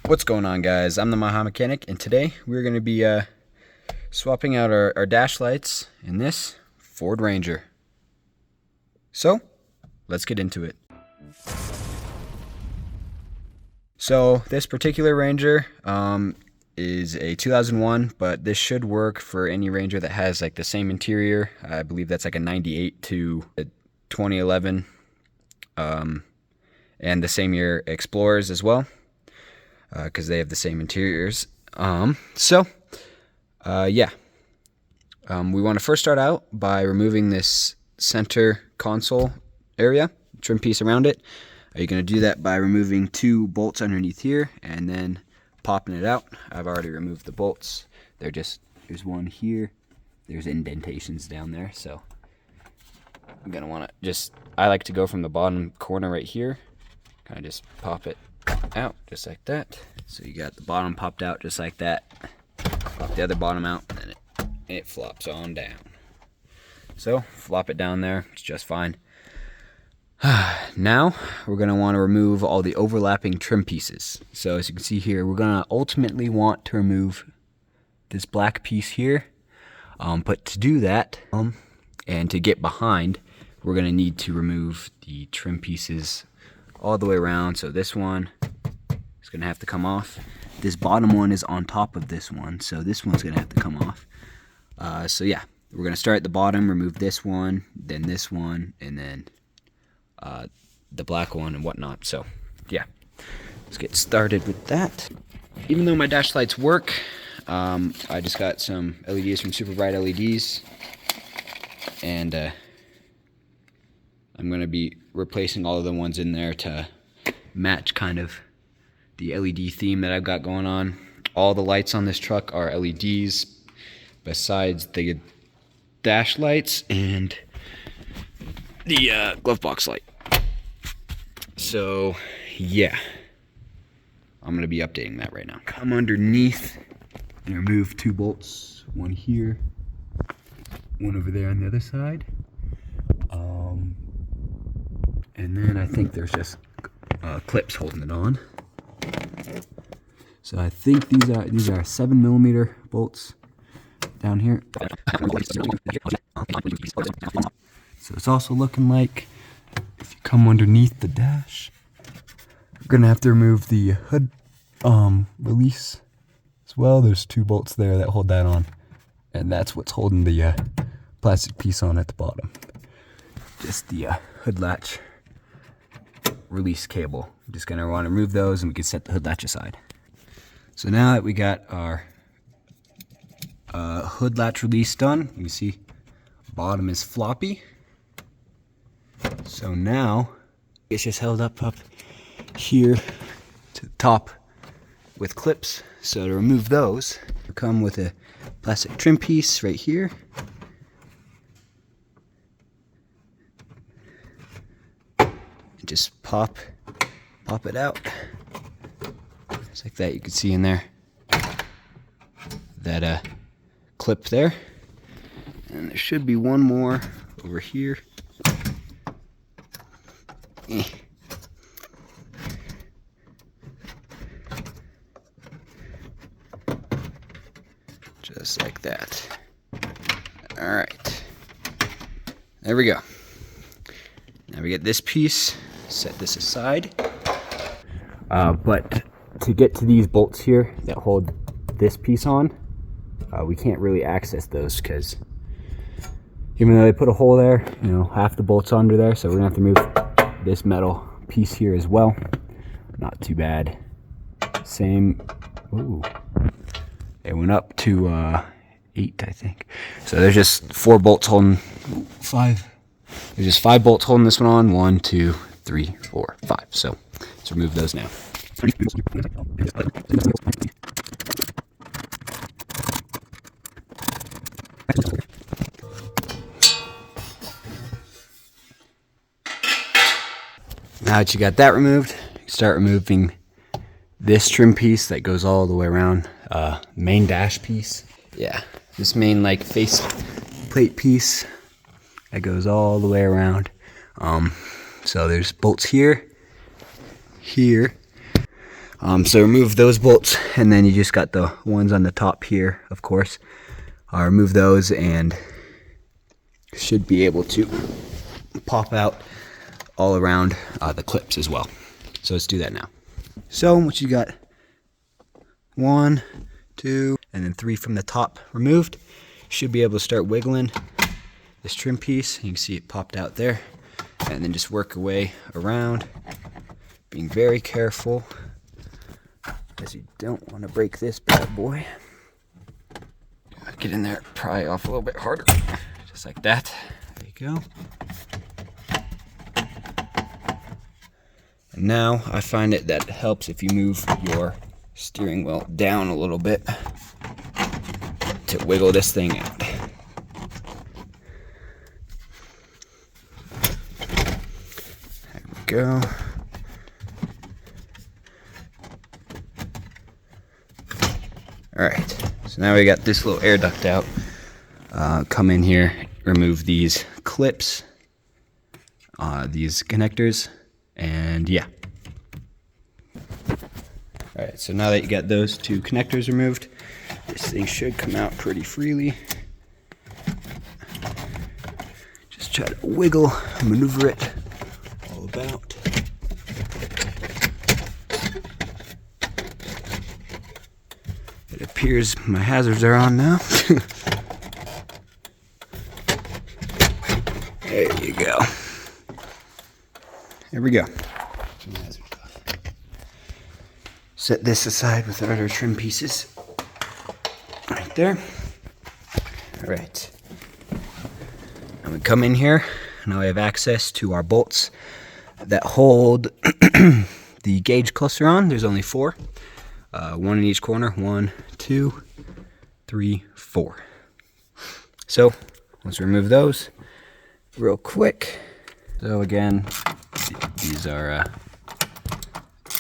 What's going on, guys? I'm the Maha Mechanic, and today we're going to be swapping out our dash lights in this Ford Ranger. So, let's get into it. So, this particular Ranger is a 2001, but this should work for any Ranger that has like the same interior. I believe that's like a 98 to a 2011, and the same year Explorers as well. Because they have the same interiors. We want to first start out by removing this center console area, trim piece around it. You're going to do that by removing 2 bolts underneath here and then popping it out. I've already removed the bolts. There's one here. There's indentations down there, so I'm going to want to I like to go from the bottom corner right here, kind of just pop it out just like that. So you got the bottom popped out just like that. Pop the other bottom out and it flops on down. So flop it down there, it's just fine. Now we're going to want to remove all the overlapping trim pieces. So as you can see here, we're going to ultimately want to remove this black piece here. But to do that, and to get behind, we're going to need to remove the trim pieces all the way around. So this one is going to have to come off. This bottom one is on top of this one, so this one's going to have to come off. So yeah, we're going to start at the bottom, remove this one, then this one, and then the black one and whatnot. So yeah, let's get started with that. Even though my dash lights work, I just got some LEDs from Super Bright LEDs, and I'm going to be replacing all of the ones in there to match kind of the LED theme that I've got going on. All the lights on this truck are LEDs besides the dash lights and the glove box light. So yeah, I'm going to be updating that right now. Come underneath and remove 2 bolts, one here, one over there on the other side. And then I think there's just clips holding it on. So I think these are 7mm bolts down here. So it's also looking like if you come underneath the dash, you're gonna have to remove the hood release as well. There's 2 bolts there that hold that on, and that's what's holding the plastic piece on at the bottom. Just the hood latch release cable. I'm just going to want to remove those and we can set the hood latch aside. So now that we got our hood latch release done, you can see bottom is floppy. So now it's just held up here to the top with clips. So to remove those, we come with a plastic trim piece right here. Just pop it out just like that. You can see in there that clip there, and there should be one more over here. Just like that. All right, there we go. Now we get this piece. Set this aside. But to get to these bolts here that hold this piece on, we can't really access those because even though they put a hole there, you know, half the bolts are under there, so we're gonna have to move this metal piece here as well. Not too bad. Same. Ooh, it went up to 8, I think. So there's just 4 bolts holding 5. There's just 5 bolts holding this one on. 1, 2, 3, 4, 5. So let's remove those now. Now that you got that removed, you can start removing this trim piece that goes all the way around. Main dash piece. Yeah, this main like face plate piece that goes all the way around. So there's bolts here, here, So remove those bolts, and then you just got the ones on the top here, of course. Remove those and should be able to pop out all around the clips as well. So let's do that now. So once you got 1, 2, and then 3 from the top removed, you should be able to start wiggling this trim piece. You can see it popped out there, and then just work your way around, being very careful, as you don't want to break this bad boy. Get in there, pry off a little bit harder, just like that. There you go. And now I find it that helps if you move your steering wheel down a little bit to wiggle this thing out. There we go. Alright, so now we got this little air duct out. Come in here, remove these clips, these connectors, and yeah. Alright, so now that you got those 2 connectors removed, this thing should come out pretty freely. Just try to wiggle, maneuver it all about. It appears my hazards are on now. There you go. There we go. Set this aside with our other trim pieces. Right there. Alright. And we come in here. Now we have access to our bolts that hold the gauge cluster on. There's only 4. 1 in each corner. 1, 2, 3, 4. So let's remove those real quick. So again, these are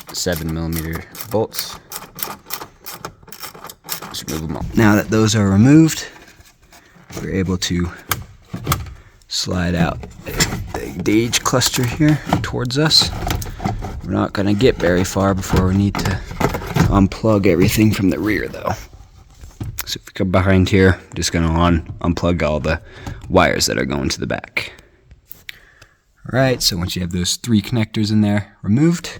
7mm bolts. Just remove them all. Now that those are removed, we're able to slide out the gauge cluster here towards us. We're not going to get very far before we need to unplug everything from the rear though. So if we come behind here, I'm just going to unplug all the wires that are going to the back. Alright, so once you have those 3 connectors in there removed,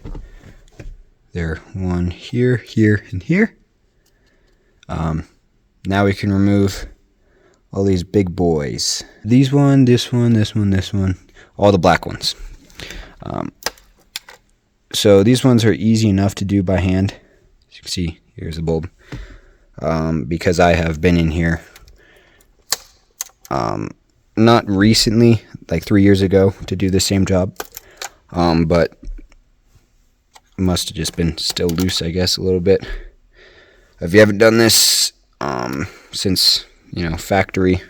they're 1 here, here, and here. Now we can remove all these big boys. These one, this one, this one, this one, all the black ones. So these ones are easy enough to do by hand. As you can see, here's the bulb. Because I have been in here not recently, like 3 years ago, to do the same job, but must have just been still loose, I guess, a little bit. If you haven't done this since, factory,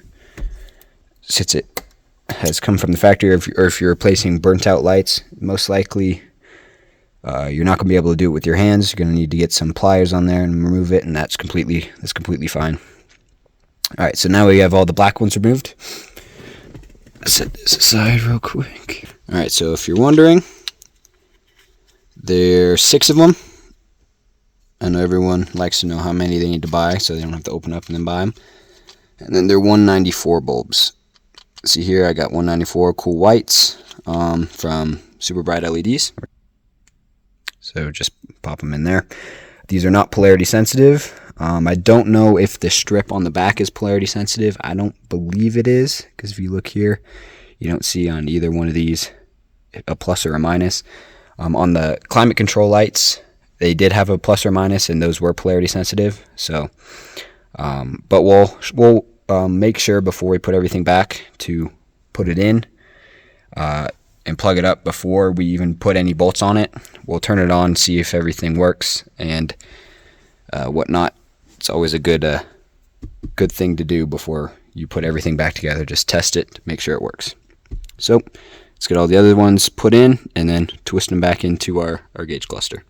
since it has come from the factory, or if you're replacing burnt out lights, most likely you're not going to be able to do it with your hands. You're going to need to get some pliers on there and remove it, and that's completely fine. Alright, so now we have all the black ones removed. Set this aside real quick. Alright, so if you're wondering, there's 6 of them. I know everyone likes to know how many they need to buy, so they don't have to open up and then buy them. And then they're 194 bulbs. See here, I got 194 cool whites from Super Bright LEDs. So just pop them in there. These are not polarity sensitive. I don't know if the strip on the back is polarity sensitive. I don't believe it is, because if you look here, you don't see on either one of these a plus or a minus. On the climate control lights, they did have a plus or minus, and those were polarity sensitive. So, but we'll make sure before we put everything back to put it in and plug it up before we even put any bolts on it. We'll turn it on, see if everything works and whatnot. It's always a good thing to do before you put everything back together. Just test it to make sure it works. So let's get all the other ones put in and then twist them back into our gauge cluster.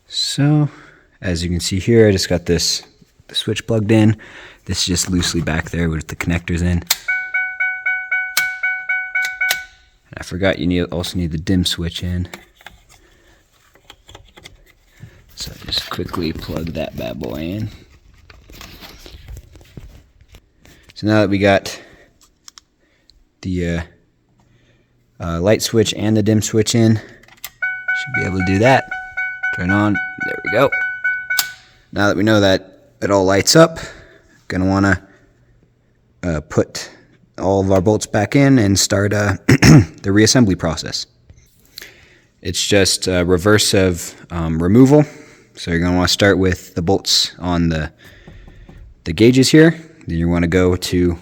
So as you can see here, I just got the switch plugged in. This is just loosely back there with the connectors in. And I forgot you also need the dim switch in. So just quickly plug that bad boy in. So now that we got the light switch and the dim switch in, should be able to do that. Turn on, there we go. Now that we know that it all lights up, gonna wanna put all of our bolts back in and start the reassembly process. It's just a reverse of removal. So you're gonna wanna start with the bolts on the gauges here. Then you wanna go to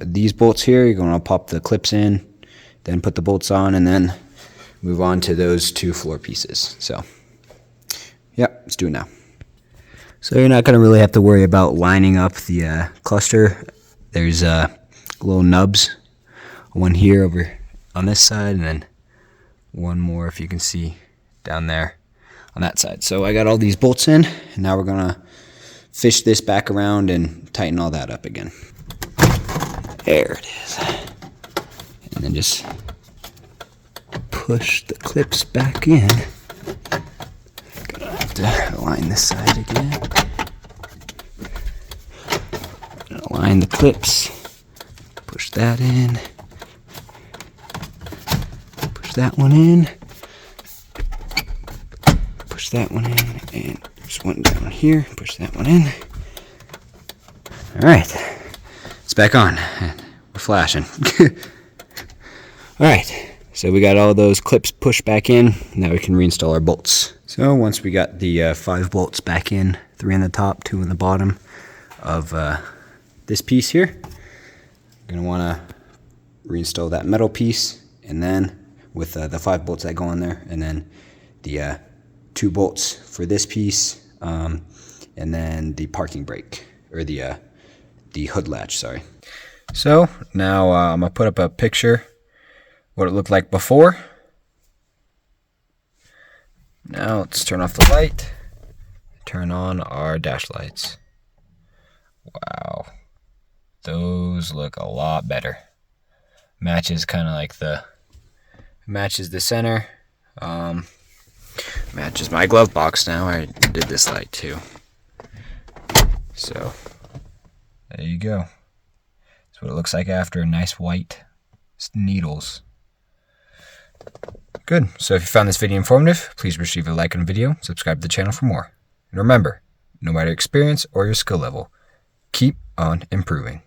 these bolts here. You're gonna pop the clips in, then put the bolts on, and then move on to those two floor pieces. So, yep, let's do it now. So you're not going to really have to worry about lining up the cluster. There's little nubs, one here over on this side, and then one more, if you can see, down there on that side. So I got all these bolts in, and now we're going to fish this back around and tighten all that up again. There it is. And then just push the clips back in. Gonna have to align this side again. Gonna align the clips. Push that in. Push that one in. Push that one in. And there's one down here. Push that one in. Alright. It's back on. We're flashing. Alright. So we got all those clips pushed back in. Now we can reinstall our bolts. So once we got the 5 bolts back in, 3 on the top, 2 on the bottom of this piece here, you're gonna wanna reinstall that metal piece, and then with the 5 bolts that go on there, and then the 2 bolts for this piece, and then the parking brake, or the hood latch, sorry. So now I'm gonna put up a picture what it looked like before. Now let's turn off the light, turn on our dash lights. Wow, those look a lot better. Matches kind of like matches the center. Matches my glove box now. I did this light too. So there you go. That's what it looks like after. Nice white needles. Good. So if you found this video informative, please receive a like on the video, subscribe to the channel for more. And remember, no matter your experience or your skill level, keep on improving.